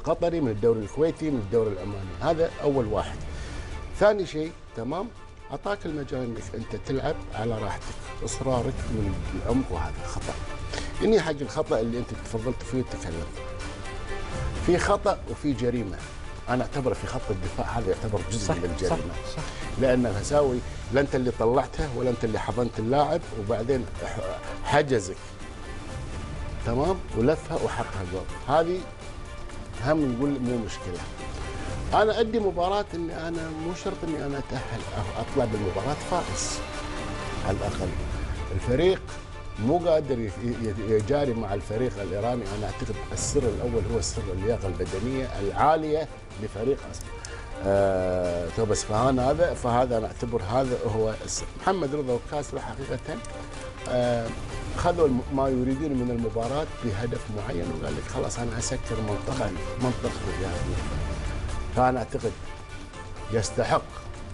القطري، من الدوري الكويتي، من الدوري العماني. هذا اول واحد. ثاني شيء تمام، اعطاك المجال انك انت تلعب على راحتك، اصرارك من العمق، وهذا خطا. اني حق الخطا اللي انت تفضلت فيه وتكلمت، في خطا وفي جريمه. انا اعتبره في خط الدفاع هذا يعتبر جزء من الجريمه، صح. لانك اساوي لا انت اللي طلعتها ولا انت اللي حضنت اللاعب، وبعدين حجزك تمام ولفها وحطها جول. هذه هم نقول مو مشكله. انا ادي مباراه اني انا مو شرط اني انا اتاهل او اطلع بالمباراه فائز. على الاقل الفريق مو قادر يجاري مع الفريق الايراني. انا اعتقد السر الاول هو سر اللياقه البدنيه العاليه لفريق توب اصفهان. فهذا انا اعتبر هذا هو السر. محمد رضا وكاسر حقيقه خذوا ما يريدون من المباراه بهدف معين، وقال لك خلاص انا اسكر منطقه الرياضيه. فانا اعتقد يستحق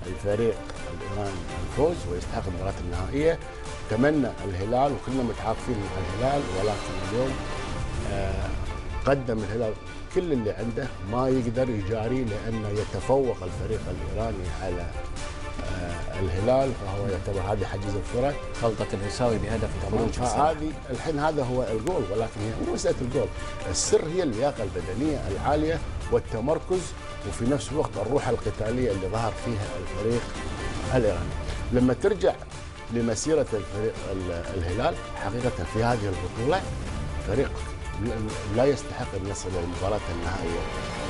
الفريق الايراني الفوز ويستحق المباراه النهائيه. اتمنى الهلال، وكلنا متعاطفين مع الهلال، ولكن اليوم قدم الهلال كل اللي عنده، ما يقدر يجاري لانه يتفوق الفريق الايراني على الهلال، فهو يعتبر هذه حجز الفرق. غلطة الهساوي بهدف كمان. فهذه الحين هذا هو الجول، ولكن هي مو مساله الجول، السر هي اللياقه البدنيه العاليه والتمركز، وفي نفس الوقت الروح القتاليه اللي ظهر فيها الفريق الايراني. لما ترجع لمسيره الفريق الهلال حقيقه في هذه البطوله، فريق لا يستحق ان يصل الى المباراه النهائيه.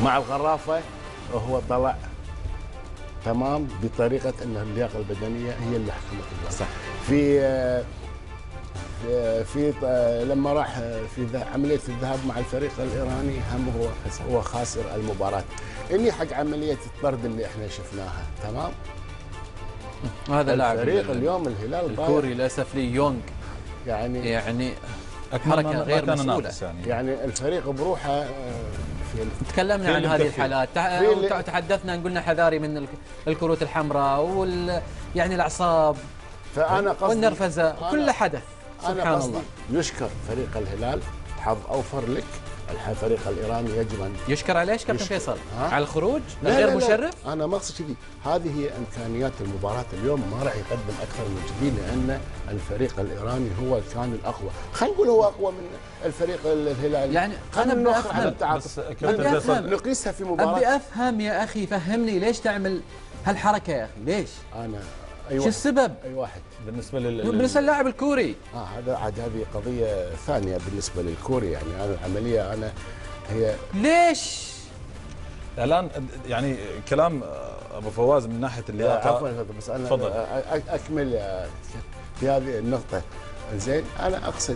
مع الغرافه وهو طلع تمام بطريقه ان اللياقه البدنيه هي اللي حكمت المباراه. صح. في لما راح في عمليه الذهاب مع الفريق الايراني هم هو خاسر المباراه. اني حق عمليه الطرد اللي احنا شفناها تمام. هذا لاعب الفريق اليوم الهلال الكوري للاسف لي يونغ يعني حركه غير مسؤوله. يعني الفريق بروحه تكلمنا عن هذه الحالات، تحدثنا قلنا حذاري من الكروت الحمراء يعني الاعصاب فانا قصدي والنرفزه كل حدث. سبحان الله. يشكر فريق الهلال، حظ اوفر لك. الفريق الايراني يجب ان يشكر على ايش كابتن فيصل؟ على الخروج غير مشرف؟ انا ما اقصد كذي، هذه هي امكانيات المباراه اليوم، ما راح يقدم اكثر من كذي لان الفريق الايراني هو كان الاقوى. خلينا نقول هو اقوى من الفريق الهلالي. يعني انا بدي افهم، نقيسها في مباراه. ابي افهم يا اخي، فهمني ليش تعمل هالحركه يا اخي؟ ليش؟ انا شو السبب؟ اي واحد بالنسبه للاعب الكوري. هذه قضيه ثانيه بالنسبه للكوري. يعني انا العمليه هي ليش؟ الان يعني كلام ابو فواز من ناحيه اللياقه. عفوا بس انا تفضل اكمل في هذه النقطه. زين، انا اقصد